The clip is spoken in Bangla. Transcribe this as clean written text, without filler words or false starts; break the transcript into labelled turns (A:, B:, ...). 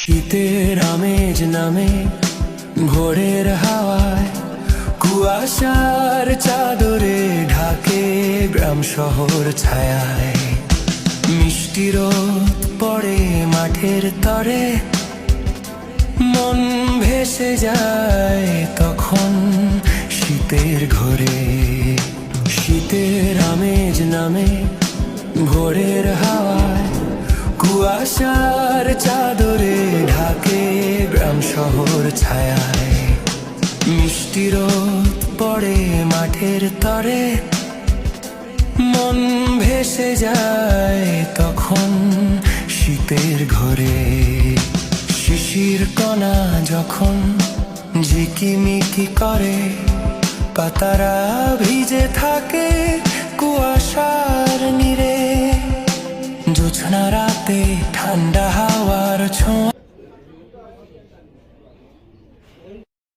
A: শীতের আমেজ নামে ভোরের হাওয়ায়, কুয়াশার চাদরে ঢাকে গ্রাম শহর ছায়ায়। মিষ্টি রোদ পড়ে মাঠের তরে, মন ভেসে যায় তখন শীতের ঘোরে। শীতের আমেজ নামে ভোরের হাওয়ায়, কুয়াশার চাদরে ঢাকে গ্রাম শহর ছায়ায়। মিষ্টি রোদ পড়ে মাঠের তরে, মন ভেসে যায় তখন শীতের ঘোরে। শিশির কণা যখন ঝিকিমিকি করে, পাতারা ভিজে থাকে কুয়াশার নীড়ে। জোছনা রাতে ঠান্ডা হাওয়ার ছোঁয়া